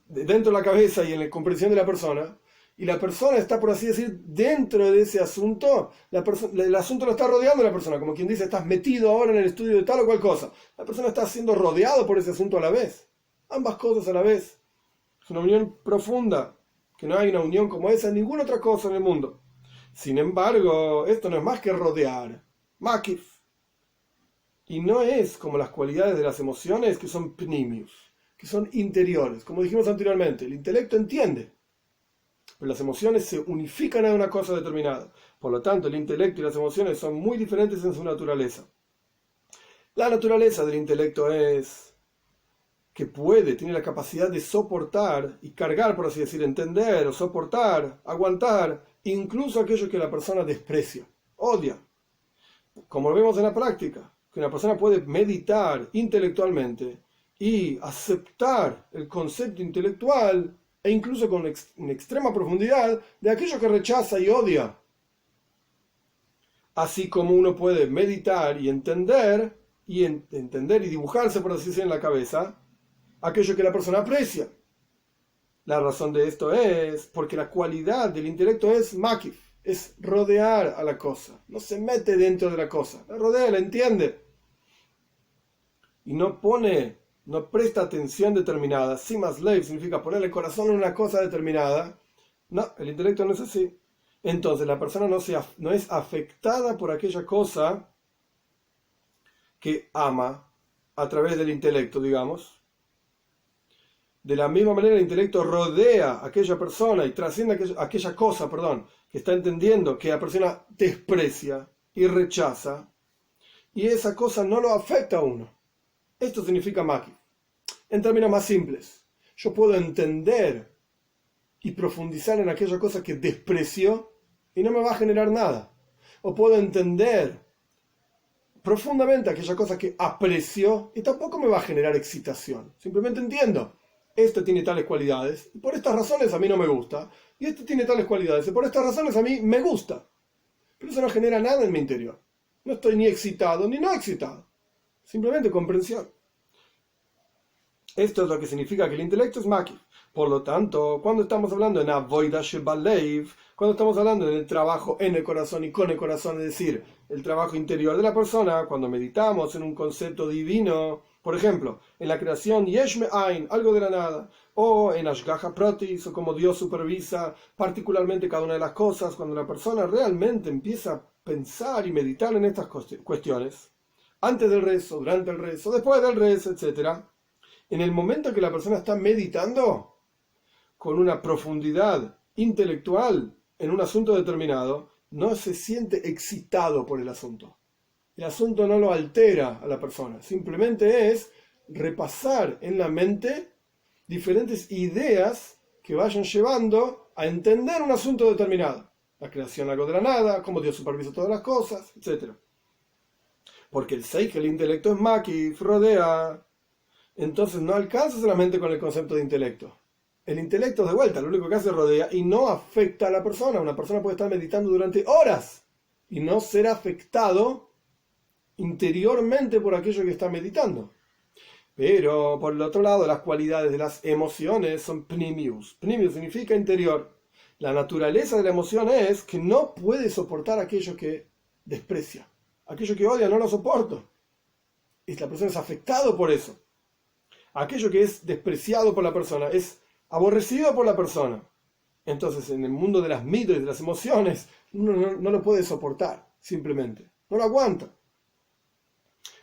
S1: dentro de la cabeza y en la comprensión de la persona, y la persona está, por así decir, dentro de ese asunto, el asunto lo está rodeando a la persona, como quien dice, estás metido ahora en el estudio de tal o cual cosa. La persona está siendo rodeado por ese asunto a la vez, ambas cosas a la vez. Es una unión profunda, que no hay una unión como esa en ninguna otra cosa en el mundo. Sin embargo, esto no es más que rodear, makif. Y no es como las cualidades de las emociones que son pnimius, que son interiores. Como dijimos anteriormente, el intelecto entiende, pero las emociones se unifican a una cosa determinada. Por lo tanto, el intelecto y las emociones son muy diferentes en su naturaleza. La naturaleza del intelecto es que tiene la capacidad de soportar y cargar, por así decir, entender o soportar, aguantar, incluso aquello que la persona desprecia, odia. Como lo vemos en la práctica, que una persona puede meditar intelectualmente y aceptar el concepto intelectual e incluso con extrema profundidad de aquello que rechaza y odia. Así como uno puede meditar y entender y dibujarse, por así decir, en la cabeza aquello que la persona aprecia. La razón de esto es porque la cualidad del intelecto es makif, es rodear a la cosa, no se mete dentro de la cosa, la rodea, la entiende y no presta atención determinada. Simas leiv significa poner el corazón en una cosa determinada. No, el intelecto no es así. Entonces la persona no es afectada por aquella cosa que ama a través del intelecto, digamos. De la misma manera el intelecto rodea a aquella persona y trasciende aquella cosa, que está entendiendo, que la persona desprecia y rechaza, y esa cosa no lo afecta a uno. Esto significa makif. En términos más simples, yo puedo entender y profundizar en aquella cosa que desprecio y no me va a generar nada. O puedo entender profundamente aquella cosa que aprecio y tampoco me va a generar excitación. Simplemente entiendo. Este tiene tales cualidades y por estas razones a mí no me gusta, y este tiene tales cualidades y por estas razones a mí me gusta, pero eso no genera nada en mi interior. No estoy ni excitado ni no excitado, simplemente comprensión. Esto es lo que significa que el intelecto es makif. Por lo tanto, cuando estamos hablando en avoida shebaleiv, cuando estamos hablando en el trabajo en el corazón y con el corazón, es decir, el trabajo interior de la persona, cuando meditamos en un concepto divino, por ejemplo, en la creación yesh me'ain, algo de la nada, o en ashgaha pratis, o como Dios supervisa particularmente cada una de las cosas, cuando la persona realmente empieza a pensar y meditar en estas cuestiones, antes del rezo, durante el rezo, después del rezo, etc. En el momento que la persona está meditando con una profundidad intelectual en un asunto determinado, no se siente excitado por el asunto. El asunto no lo altera a la persona, simplemente es repasar en la mente diferentes ideas que vayan llevando a entender un asunto determinado. La creación algo de la nada, cómo Dios supervisa todas las cosas, etc. Porque el seikel, el intelecto es makif, rodea. Entonces no alcanza solamente con el concepto de intelecto. El intelecto, de vuelta, lo único que hace es rodea y no afecta a la persona. Una persona puede estar meditando durante horas y no ser afectado interiormente por aquello que está meditando. Pero, por el otro lado, las cualidades de las emociones son pnimius. Pnimius significa interior. La naturaleza de la emoción es que no puede soportar aquello que desprecia. Aquello que odia no lo soporto. Y la persona es afectado por eso. Aquello que es despreciado por la persona es aborrecido por la persona. Entonces, en el mundo de las mitos y de las emociones, uno no lo puede soportar, simplemente. No lo aguanta.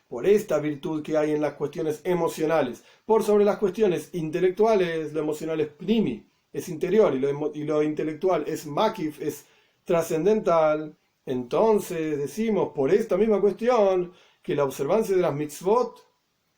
S1: Por esta virtud que hay en las cuestiones emocionales, por sobre las cuestiones intelectuales, lo emocional es pnimi, es interior, y lo intelectual es makif, es trascendental. Entonces decimos, por esta misma cuestión, que la observancia de las mitzvot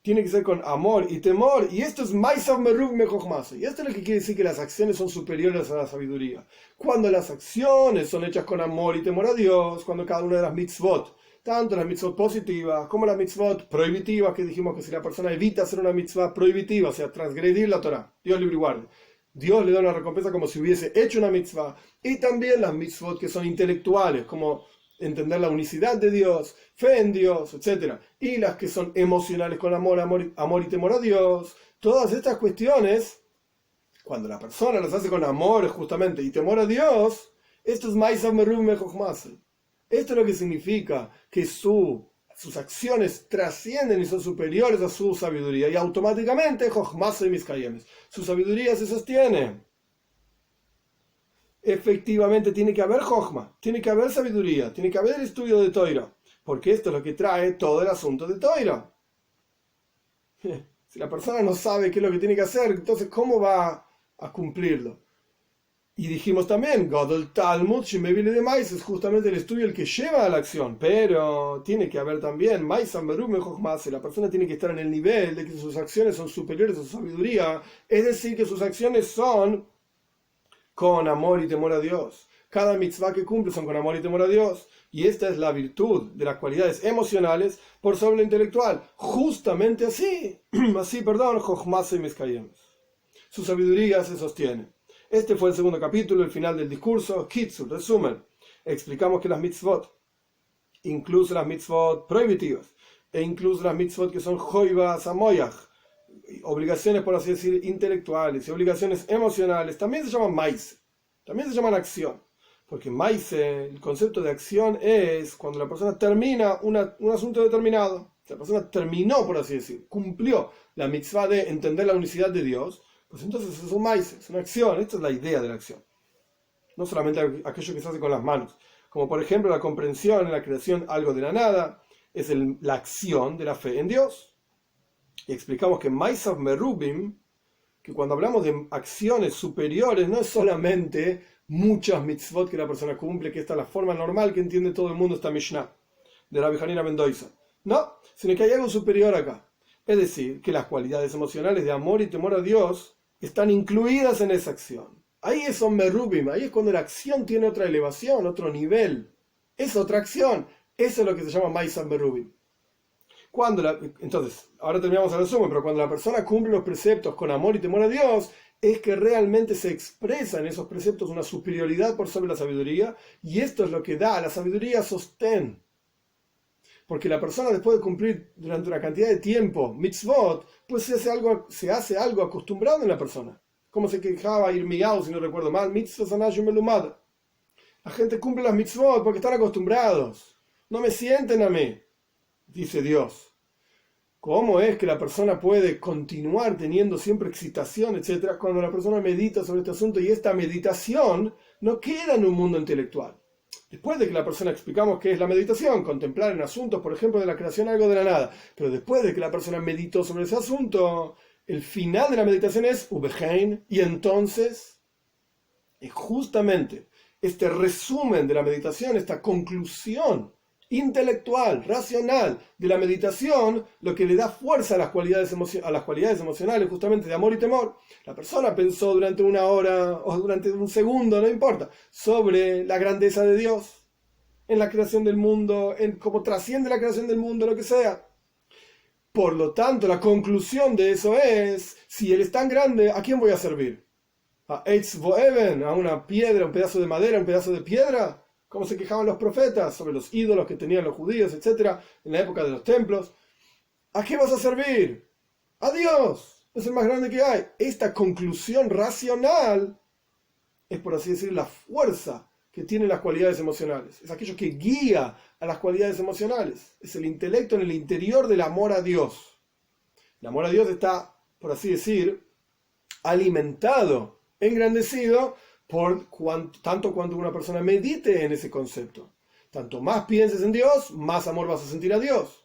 S1: tiene que ser con amor y temor, y esto es Maisav Merub Mejochmase. Y esto es lo que quiere decir que las acciones son superiores a la sabiduría. Cuando las acciones son hechas con amor y temor a Dios, cuando cada una de las mitzvot, tanto las mitzvot positivas como las mitzvot prohibitivas, que dijimos que si la persona evita hacer una mitzvah prohibitiva, o sea, transgredir la Torah, Dios libre y guarde, Dios le da una recompensa como si hubiese hecho una mitzvah. Y también las mitzvot que son intelectuales, como entender la unicidad de Dios, fe en Dios, etc. Y las que son emocionales con amor y temor a Dios. Todas estas cuestiones, cuando la persona las hace con amor justamente y temor a Dios, esto es Maisav Merub Mejochmase. Esto es lo que significa que sus acciones trascienden y son superiores a su sabiduría, y automáticamente Jochmase y Miskayemes, su sabiduría se sostiene. Efectivamente tiene que haber Jochma, tiene que haber sabiduría, tiene que haber el estudio de Toira, porque esto es lo que trae todo el asunto de Toira. Si la persona no sabe qué es lo que tiene que hacer, entonces ¿cómo va a cumplirlo? Y dijimos también, Gadol Talmud, Shimevile de Mais, es justamente el estudio el que lleva a la acción, pero tiene que haber también Maisan Berum Mejochmase, la persona tiene que estar en el nivel de que sus acciones son superiores a su sabiduría, es decir, que sus acciones son con amor y temor a Dios. Cada mitzvah que cumple son con amor y temor a Dios. Y esta es la virtud de las cualidades emocionales por sobre lo intelectual. Justamente así, Jochmase y Miskayemes. Su sabiduría se sostiene. Este fue el segundo capítulo, el final del discurso. Kitzur, resumen. Explicamos que las mitzvot, incluso las mitzvot prohibitivas, e incluso las mitzvot que son joivas amoyach, obligaciones, por así decir, intelectuales y obligaciones emocionales, también se llaman maise, también se llaman acción. Porque maise, el concepto de acción es cuando la persona termina un asunto determinado. La persona terminó, por así decir, cumplió la mitzvah de entender la unicidad de Dios, pues entonces es un maise, es una acción. Esta es la idea de la acción. No solamente aquello que se hace con las manos. Como por ejemplo la comprensión en la creación algo de la nada, es la acción de la fe en Dios. Y explicamos que Maisav Merubim, que cuando hablamos de acciones superiores, no es solamente muchas mitzvot que la persona cumple, que esta es la forma normal que entiende todo el mundo esta Mishnah de Rabbi Hanina ben Doisa. No, sino que hay algo superior acá. Es decir, que las cualidades emocionales de amor y temor a Dios están incluidas en esa acción. Ahí es Merubim, ahí es cuando la acción tiene otra elevación, otro nivel. Es otra acción. Eso es lo que se llama Maisav Merubim. Entonces, ahora terminamos el resumen, pero cuando la persona cumple los preceptos con amor y temor a Dios, es que realmente se expresa en esos preceptos una superioridad por sobre la sabiduría, y esto es lo que da a la sabiduría sostén. Porque la persona, después de cumplir durante una cantidad de tiempo mitzvot, pues se hace algo acostumbrado en la persona. Como se quejaba Irmiyahu, si no recuerdo mal, mitzvot anayim melumad. La gente cumple las mitzvot porque están acostumbrados. No me sienten a mí, dice Dios. ¿Cómo es que la persona puede continuar teniendo siempre excitación, etcétera, cuando la persona medita sobre este asunto y esta meditación no queda en un mundo intelectual? Después de que la persona explicamos qué es la meditación, contemplar en asuntos, por ejemplo, de la creación algo de la nada, pero después de que la persona meditó sobre ese asunto, el final de la meditación es ubehein, y entonces es justamente este resumen de la meditación, esta conclusión intelectual, racional de la meditación, lo que le da fuerza a las cualidades emocionales, justamente de amor y temor. La persona pensó durante una hora o durante un segundo, no importa, sobre la grandeza de Dios, en la creación del mundo, en cómo trasciende la creación del mundo, lo que sea. Por lo tanto, la conclusión de eso es, si Él es tan grande, ¿a quién voy a servir? ¿A Eitz Voeben? ¿A una piedra, un pedazo de madera, un pedazo de piedra? Como se quejaban los profetas sobre los ídolos que tenían los judíos, etcétera, en la época de los templos. ¿A qué vas a servir? ¡A Dios! Es el más grande que hay. Esta conclusión racional es, por así decir, la fuerza que tienen las cualidades emocionales. Es aquello que guía a las cualidades emocionales. Es el intelecto en el interior del amor a Dios. El amor a Dios está, por así decir, alimentado, engrandecido, tanto cuanto una persona medite en ese concepto. Tanto más pienses en Dios, más amor vas a sentir a Dios.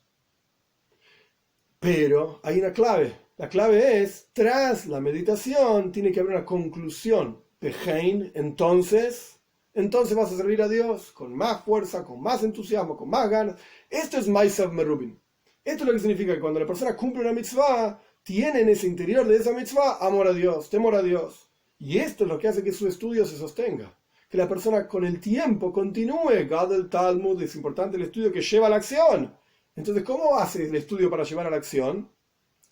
S1: Pero hay una clave. La clave es, tras la meditación, tiene que haber una conclusión. Pehein, entonces vas a servir a Dios con más fuerza, con más entusiasmo, con más ganas. Esto es Maisav Merubin. Esto es lo que significa que cuando la persona cumple una mitzvah, tiene en ese interior de esa mitzvah amor a Dios, temor a Dios. Y esto es lo que hace que su estudio se sostenga. Que la persona con el tiempo continúe. Gadol Talmud, es importante el estudio que lleva a la acción. Entonces, ¿cómo hace el estudio para llevar a la acción?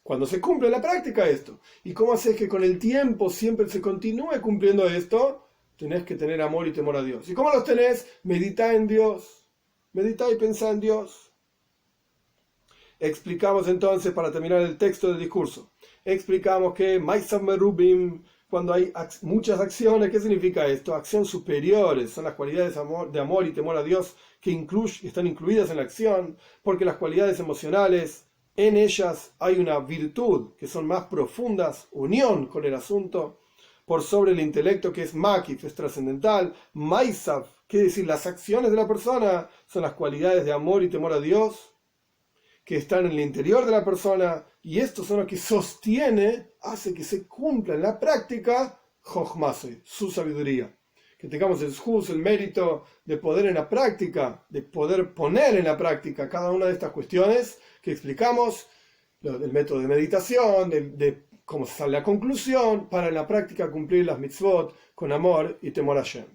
S1: Cuando se cumple en la práctica esto. ¿Y cómo haces que con el tiempo siempre se continúe cumpliendo esto? Tenés que tener amor y temor a Dios. ¿Y cómo los tenés? Medita en Dios. Medita y pensá en Dios. Explicamos entonces, para terminar el texto del discurso, explicamos que Maisav Merubim, cuando hay muchas acciones, ¿qué significa esto? Acciones superiores, son las cualidades de amor y temor a Dios que están incluidas en la acción, porque las cualidades emocionales, en ellas hay una virtud que son más profundas, unión con el asunto, por sobre el intelecto que es makif, es trascendental. Maisav, quiere decir, las acciones de la persona son las cualidades de amor y temor a Dios, que están en el interior de la persona, y estos son los que sostiene, hace que se cumpla en la práctica Jochmase, su sabiduría. Que tengamos el mérito de poder en la práctica, de poder poner en la práctica cada una de estas cuestiones que explicamos, del método de meditación, de cómo se sale la conclusión, para en la práctica cumplir las mitzvot con amor y temor a Hashem.